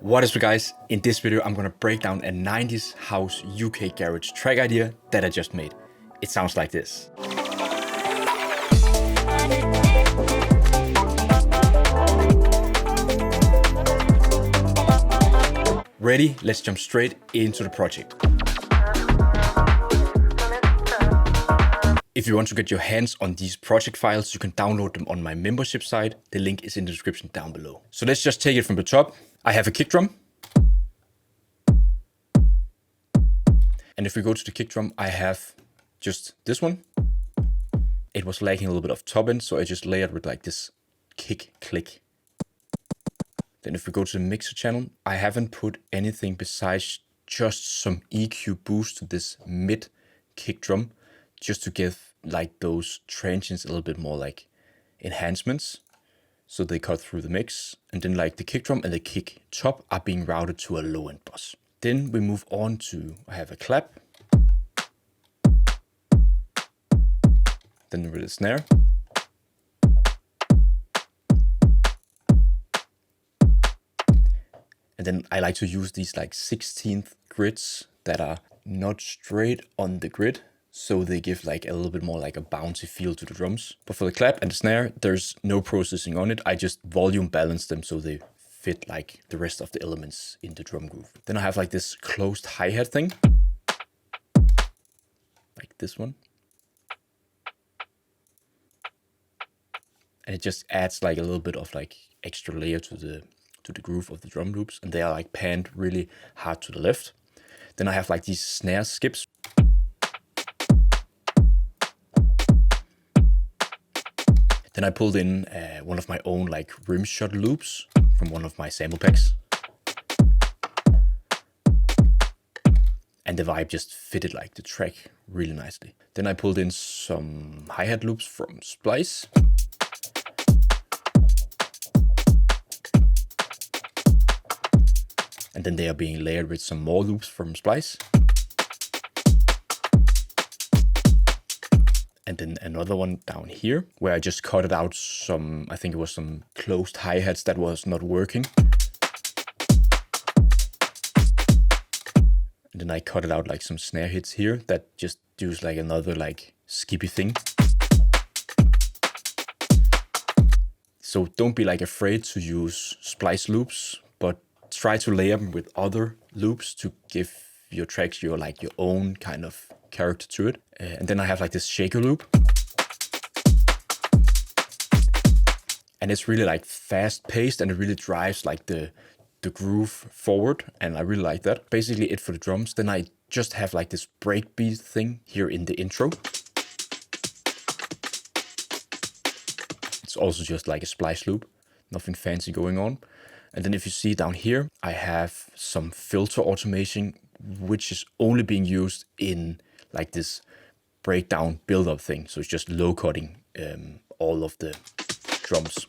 What is up guys? In this video I'm gonna break down a 90s house UK garage track idea that I just made. It sounds like this. Ready? Let's jump straight into the project. If you want to get your hands on these project files, you can download them on my membership site. The link is in the description down below. So let's just take it from the top. I have a kick drum. And if we go to the kick drum, I have just this one. It was lacking a little bit of top end, so I just layered with like this kick click. Then if we go to the mixer channel, I haven't put anything besides just some EQ boost to this mid kick drum, just to give like those transients a little bit more like enhancements, so they cut through the mix. And then like the kick drum and the kick top are being routed to a low end bus. Then we move on to, I have a clap, then with a snare, and then I like to use these like 16th grids that are not straight on the grid, so they give like a little bit more like a bouncy feel to the drums. But for the clap and the snare, there's no processing on it. I just volume balance them so they fit like the rest of the elements in the drum groove. Then I have like this closed hi-hat thing, like this one. And it just adds like a little bit of like extra layer to the groove of the drum loops, and they are like panned really hard to the left. Then I have like these snare skips. Then I pulled in one of my own like rim shot loops from one of my sample packs. And the vibe just fitted like the track really nicely. Then I pulled in some hi-hat loops from Splice. And then they are being layered with some more loops from Splice. And then another one down here, where I just cut out some, I think it was some closed hi-hats that was not working. And then I cut it out like some snare hits here that just does like another like skippy thing. So don't be like afraid to use splice loops, but try to layer them with other loops to give your tracks your own kind of character to it. And then I have like this shaker loop, and it's really like fast paced, and it really drives like the groove forward, and I really like that. Basically it for the drums. Then I just have like this breakbeat thing here in the intro. It's also just like a splice loop, nothing fancy going on. And then if you see down here, I have some filter automation, which is only being used in like this breakdown build-up thing. So it's just low cutting all of the drums.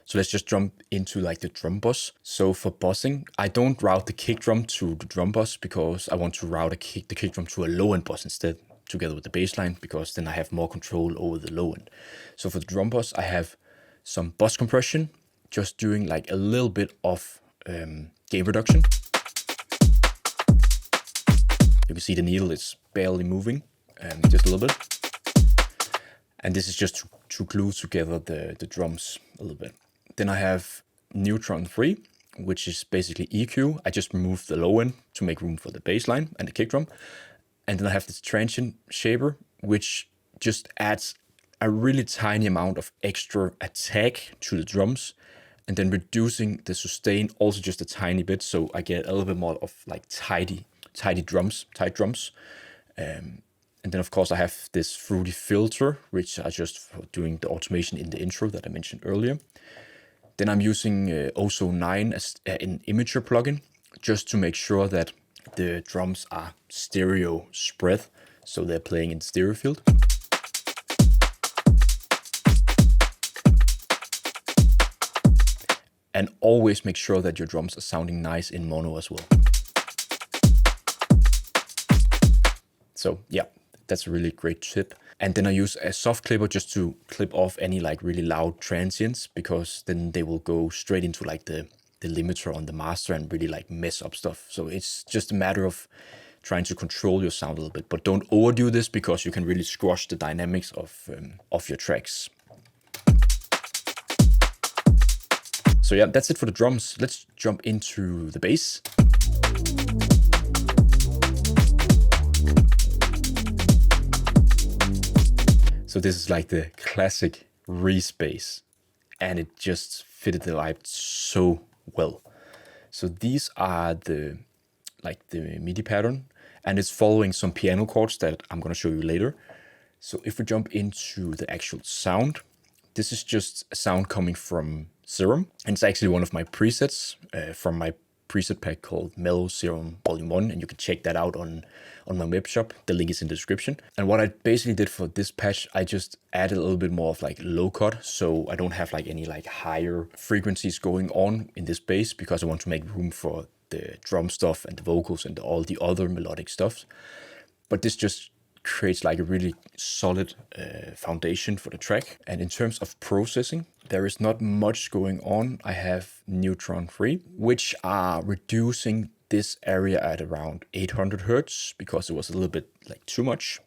So let's just jump into like the drum bus. So for bussing, I don't route the kick drum to the drum bus because I want to route the kick drum to a low end bus instead, together with the bass line, because then I have more control over the low end. So for the drum bus, I have some bus compression, just doing like a little bit of gain reduction. You can see the needle is barely moving, just a little bit. And this is just to glue together the drums a little bit. Then I have neutron 3, which is basically EQ. I just removed the low end to make room for the bass line and the kick drum. And then I have this transient shaper, which just adds a really tiny amount of extra attack to the drums, and then reducing the sustain also just a tiny bit, so I get a little bit more of like tight drums. And then of course I have this fruity filter, which I just for doing the automation in the intro that I mentioned earlier. Then I'm using OSO9 as an imager plugin, just to make sure that the drums are stereo spread, so they're playing in stereo field. And always make sure that your drums are sounding nice in mono as well. So yeah, that's a really great tip. And then I use a soft clipper just to clip off any like really loud transients, because then they will go straight into like the limiter on the master and really like mess up stuff. So it's just a matter of trying to control your sound a little bit, but don't overdo this because you can really squash the dynamics of your tracks. So yeah, that's it for the drums. Let's jump into the bass. So this is like the classic Reese bass, and it just fitted the vibe so well. So these are the MIDI pattern, and it's following some piano chords that I'm gonna show you later. So if we jump into the actual sound, this is just a sound coming from Serum, and it's actually one of my presets from my preset pack called Mellow Serum Volume 1, and you can check that out on my web shop. The link is in the description. And what I basically did for this patch, I just added a little bit more of like low cut, so I don't have like any like higher frequencies going on in this bass, because I want to make room for the drum stuff and the vocals and all the other melodic stuff. But this just creates like a really solid foundation for the track. And in terms of processing, there is not much going on. I have Neutron 3, which are reducing this area at around 800 Hertz because it was a little bit like too much.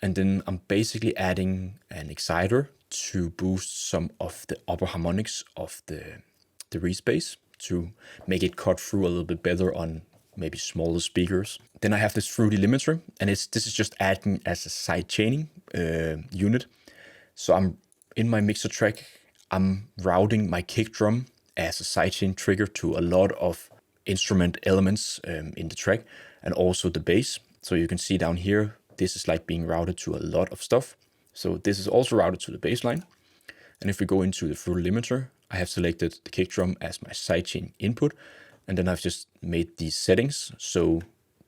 And then I'm basically adding an exciter to boost some of the upper harmonics of the Reese bass to make it cut through a little bit better on maybe smaller speakers. Then I have this fruity limiter, and this is just acting as a side chaining unit. So I'm in my mixer track, I'm routing my kick drum as a sidechain trigger to a lot of instrument elements in the track, and also the bass. So you can see down here, this is like being routed to a lot of stuff. So this is also routed to the bass line. And if we go into the fruity limiter, I have selected the kick drum as my sidechain input, and then I've just made these settings so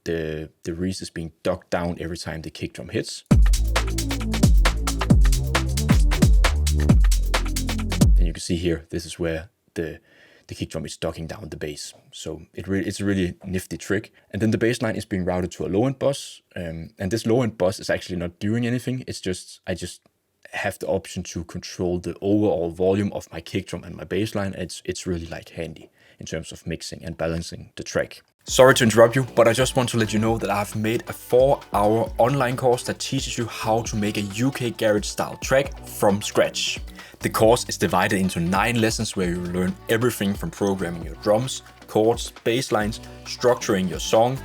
the Reese is being ducked down every time the kick drum hits. And you can see here, this is where the kick drum is ducking down the bass. So it's a really nifty trick. And then the bass line is being routed to a low end bus. And this low end bus is actually not doing anything. It's just, I just have the option to control the overall volume of my kick drum and my bass line. It's really like handy in terms of mixing and balancing the track. Sorry to interrupt you, but I just want to let you know that I've made a 4-hour online course that teaches you how to make a UK garage style track from scratch. The course is divided into 9 lessons where you learn everything from programming your drums, chords, bass lines, structuring your song,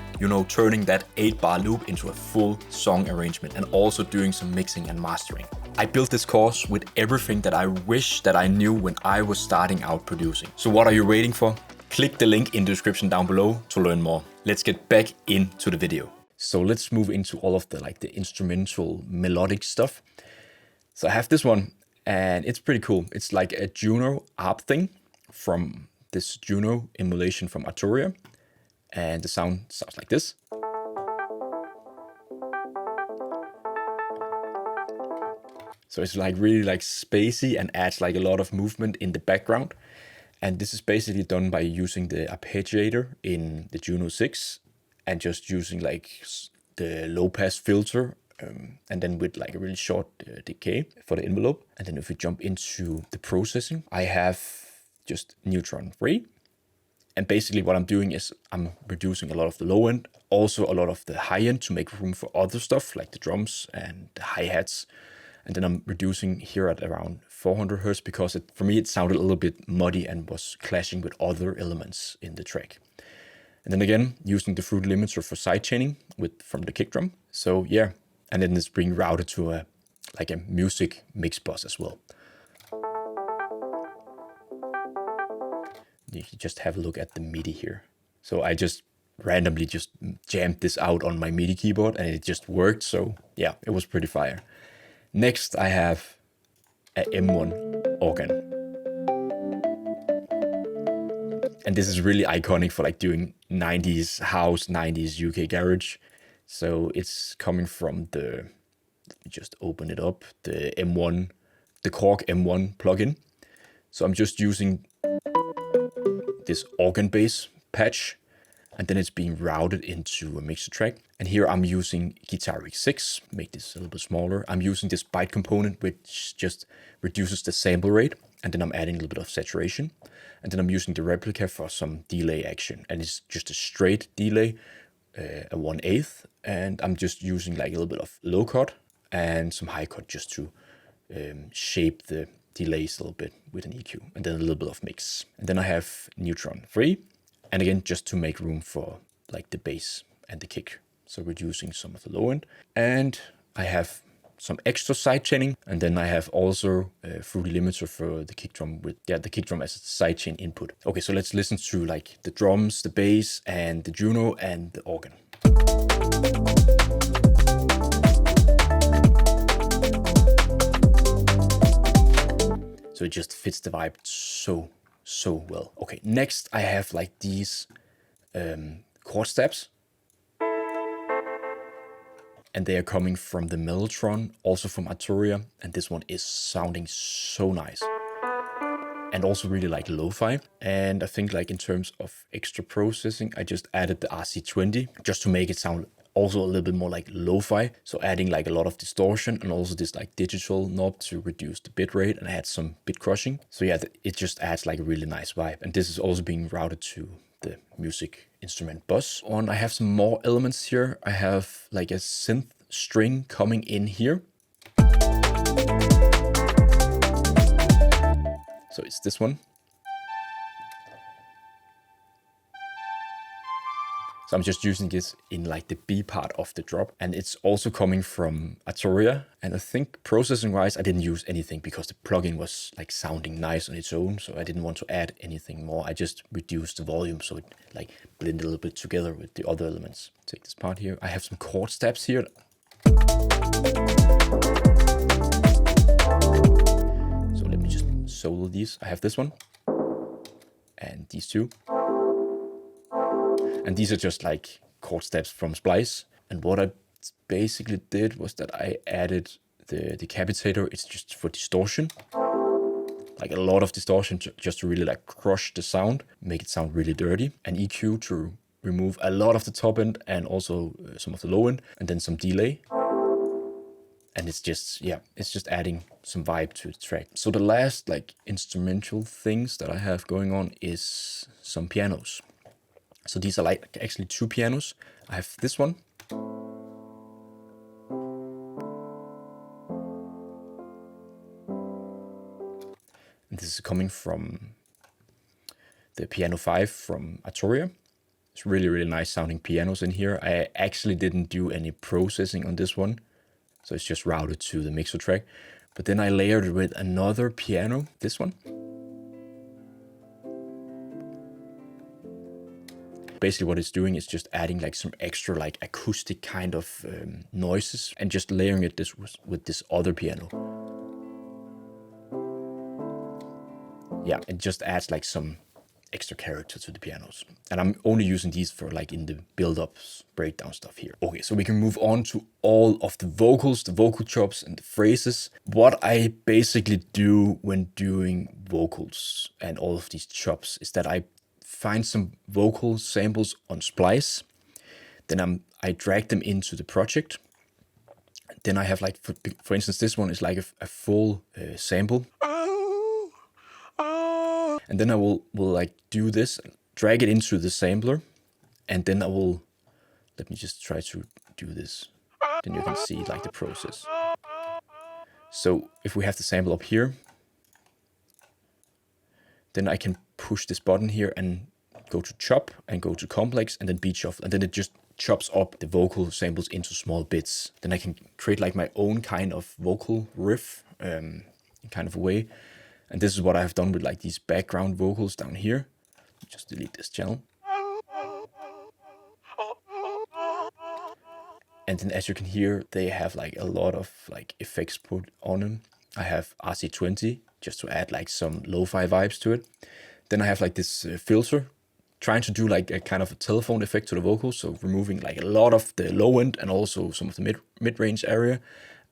turning that 8-bar loop into a full song arrangement, and also doing some mixing and mastering. I built this course with everything that I wish that I knew when I was starting out producing. So what are you waiting for? Click the link in the description down below to learn more. Let's get back into the video. So let's move into all of the instrumental melodic stuff. So I have this one, and it's pretty cool. It's like a Juno ARP thing from this Juno emulation from Arturia. And the sound sounds like this. So it's like really like spacey and adds like a lot of movement in the background. And this is basically done by using the arpeggiator in the Juno 6 and just using like the low pass filter and then with like a really short decay for the envelope. And then if we jump into the processing, I have just Neutron 3. And basically what I'm doing is I'm reducing a lot of the low end, also a lot of the high end to make room for other stuff like the drums and the hi-hats. And then I'm reducing here at around 400 Hertz because for me it sounded a little bit muddy and was clashing with other elements in the track. And then again, using the fruit limiter for sidechaining from the kick drum. So yeah, and then it's being routed to a music mix bus as well. You can just have a look at the MIDI here. So I just randomly just jammed this out on my MIDI keyboard and it just worked. So yeah, it was pretty fire. Next, I have a M1 organ. And this is really iconic for like doing 90s house, 90s UK garage. So it's coming from let me just open it up, the M1, the Korg M1 plugin. So I'm just using this organ bass patch. and then it's being routed into a mixer track. And here I'm using Guitar X6, make this a little bit smaller. I'm using this byte component, which just reduces the sample rate, and then I'm adding a little bit of saturation. And then I'm using the replica for some delay action, and it's just a straight delay, a 1/8, and I'm just using like a little bit of low cut and some high cut just to shape the delays a little bit with an EQ, and then a little bit of mix. And then I have neutron 3, and again, just to make room for like the bass and the kick. So reducing some of the low end. And I have some extra side chaining, and then I have also a Fruity limiter for the kick drum with the kick drum as a side chain input. Okay, so let's listen to like the drums, the bass, and the Juno and the organ. So it just fits the vibe so well. Okay, next I have like these chord steps. And they are coming from the Mellotron, also from Arturia. And this one is sounding so nice. And also really like lo-fi. And I think like in terms of extra processing, I just added the RC20 just to make it sound also a little bit more like lo-fi. So adding like a lot of distortion and also this like digital knob to reduce the bit rate and add some bit crushing. So yeah, it just adds like a really nice vibe. And this is also being routed to the music instrument bus. I have some more elements here. I have like a synth string coming in here. So it's this one. So I'm just using this in like the B part of the drop, and it's also coming from Arturia. And I think processing wise, I didn't use anything because the plugin was like sounding nice on its own. So I didn't want to add anything more. I just reduced the volume so it like blended a little bit together with the other elements. Take this part here. I have some chord steps here. So let me just solo these. I have this one and these two. And these are just like chord steps from Splice. And what I basically did was that I added the decapitator. It's just for distortion. Like a lot of distortion just to really like crush the sound, make it sound really dirty. And EQ to remove a lot of the top end and also some of the low end. And then some delay. And it's just, yeah, it's just adding some vibe to the track. So the last like instrumental things that I have going on is some pianos. So these are like actually two pianos. I have this one. And this is coming from the Piano 5 from Arturia. It's really, really nice sounding pianos in here. I actually didn't do any processing on this one. So it's just routed to the mixer track. But then I layered it with another piano, this one. Basically what it's doing is just adding like some extra like acoustic kind of noises and just layering it with this other piano. Yeah, it just adds like some extra character to the pianos. And I'm only using these for like in the build-ups, breakdown stuff here. Okay, so we can move on to all of the vocals, the vocal chops and the phrases. What I basically do when doing vocals and all of these chops is that I find some vocal samples on Splice. Then I drag them into the project. Then I have like, for instance, this one is like a full sample. And then I will like do this, drag it into the sampler. And then I will, let me just try to do this. Then you can see like the process. So if we have the sample up here, then I can push this button here and go to chop and go to complex and then beat shuffle. And then it just chops up the vocal samples into small bits. Then I can create like my own kind of vocal riff in kind of a way. And this is what I have done with like these background vocals down here. Just delete this channel. And then as you can hear, they have like a lot of like effects put on them. I have RC20 just to add like some lo-fi vibes to it. Then I have like this filter trying to do like a kind of a telephone effect to the vocals. So removing like a lot of the low end and also some of the mid-range area.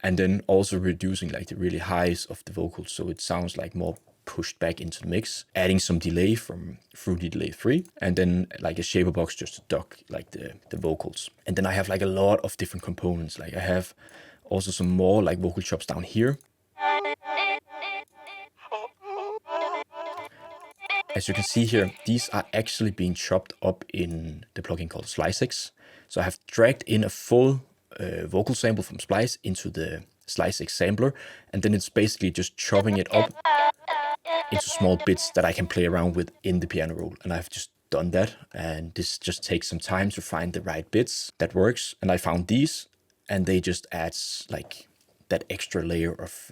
And then also reducing like the really highs of the vocals. So it sounds like more pushed back into the mix, adding some delay from Fruity Delay 3, and then like a shaper box just to duck like the vocals. And then I have like a lot of different components. Like I have also some more like vocal chops down here. As you can see here, these are actually being chopped up in the plugin called SFXs. So I have dragged in a full vocal sample from Splice into the SFX sampler, and then it's basically just chopping it up into small bits that I can play around with in the piano roll. And I've just done that, and this just takes some time to find the right bits that works. And I found these, and they just adds like that extra layer of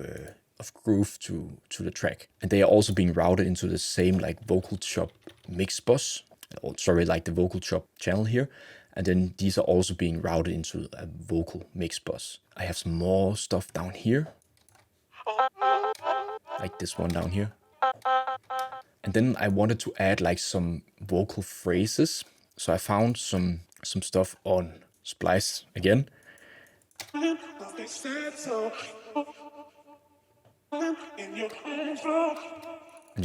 groove to the track. And they are also being routed into the same like vocal chop mix bus, or sorry, like the vocal chop channel here. And then these are also being routed into a vocal mix bus. I have some more stuff down here, like this one down here. And then I wanted to add like some vocal phrases. So I found some stuff on Splice again. And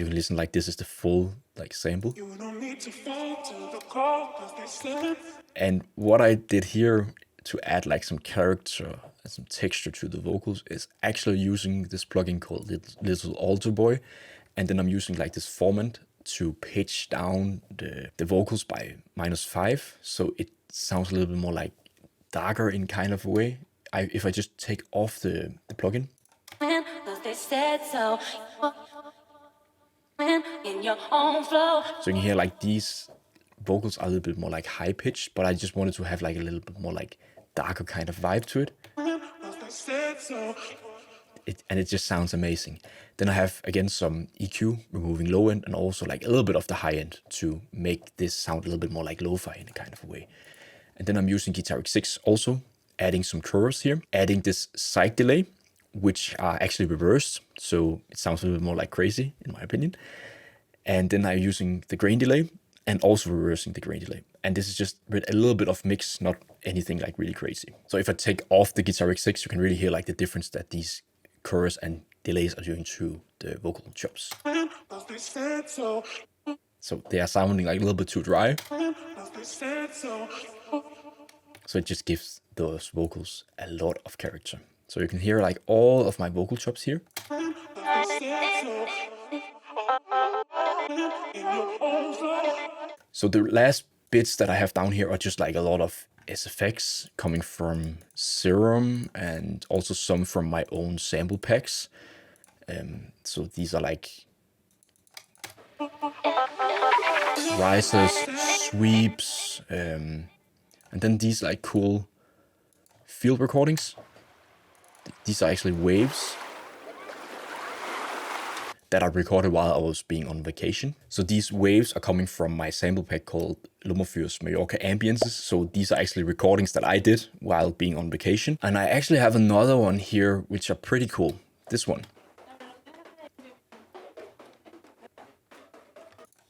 you can listen like this is the full like sample. And what I did here to add like some character and some texture to the vocals is actually using this plugin called Little Alter Boy. And then I'm using like this format to pitch down the vocals by -5. So it sounds a little bit more like darker in kind of a way. If I just take off the plugin. So you can hear like these vocals are a little bit more like high pitched, but I just wanted to have like a little bit more like darker kind of vibe to it. And it just sounds amazing. Then I have again some EQ, removing low end, and also like a little bit of the high end to make this sound a little bit more like lo-fi in a kind of a way. And then I'm using Guitar X6 also, adding some chorus here, adding this side delay, which are actually reversed, so it sounds a little bit more like crazy in my opinion. And then I'm using the grain delay and also reversing the grain delay. And this is just with a little bit of mix, not anything like really crazy. So if I take off the Guitar X6, you can really hear like the difference that these chorus and delays are doing to the vocal chops. So they are sounding like a little bit too dry. So it just gives those vocals a lot of character. So you can hear like all of my vocal chops here. So the last bits that I have down here are just like a lot of SFX coming from Serum and also some from my own sample packs. So these are like risers, sweeps, and then these like cool field recordings. These are actually waves that I recorded while I was being on vacation. So these waves are coming from my sample pack called LÄMMERFYR's Mallorca Ambiences. So these are actually recordings that I did while being on vacation. And I actually have another one here, which are pretty cool. This one.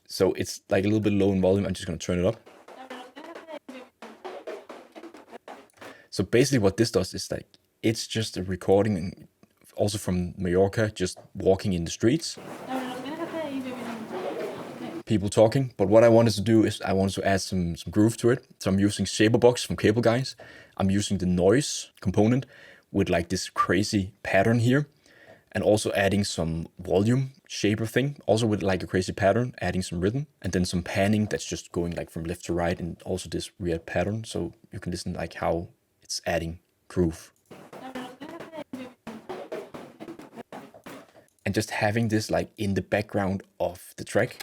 So it's like a little bit low in volume. I'm just gonna turn it up. So basically what this does is like, it's just a recording also from Mallorca, just walking in the streets. People talking. But what I wanted to do is I wanted to add some groove to it. So I'm using Shaperbox from Cable Guys. I'm using the noise component with like this crazy pattern here. And also adding some volume shaper thing, also with like a crazy pattern, adding some rhythm, and then some panning that's just going like from left to right, and also this weird pattern. So you can listen like how it's adding groove. And just having this like in the background of the track.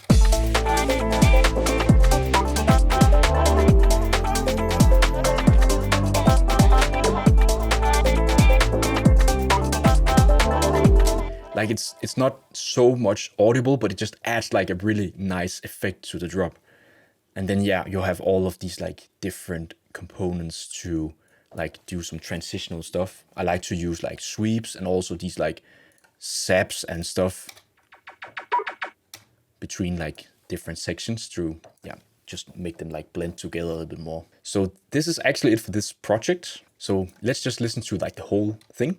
Like it's not so much audible, but it just adds like a really nice effect to the drop. And then yeah, you'll have all of these like different components to like do some transitional stuff. I like to use like sweeps and also these like saps and stuff between like different sections to just make them like blend together a little bit more. So this is actually it for this project. So let's just listen to like the whole thing.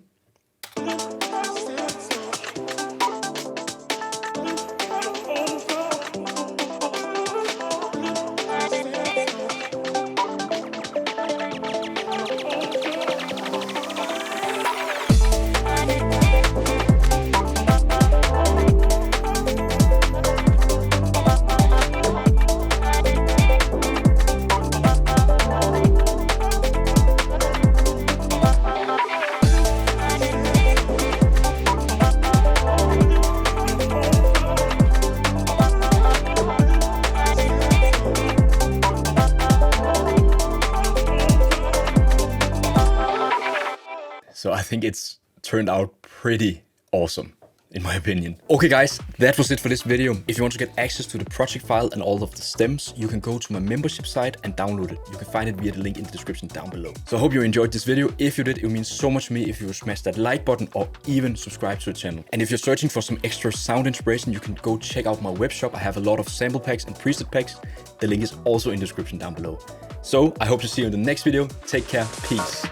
think it's turned out pretty awesome, in my opinion. Okay guys, that was it for this video. If you want to get access to the project file and all of the stems, you can go to my membership site and download it. You can find it via the link in the description down below. So I hope you enjoyed this video. If you did, it would mean so much to me if you would smash that like button or even subscribe to the channel. And if you're searching for some extra sound inspiration, you can go check out my web shop. I have a lot of sample packs and preset packs. The link is also in the description down below. So I hope to see you in the next video. Take care. Peace.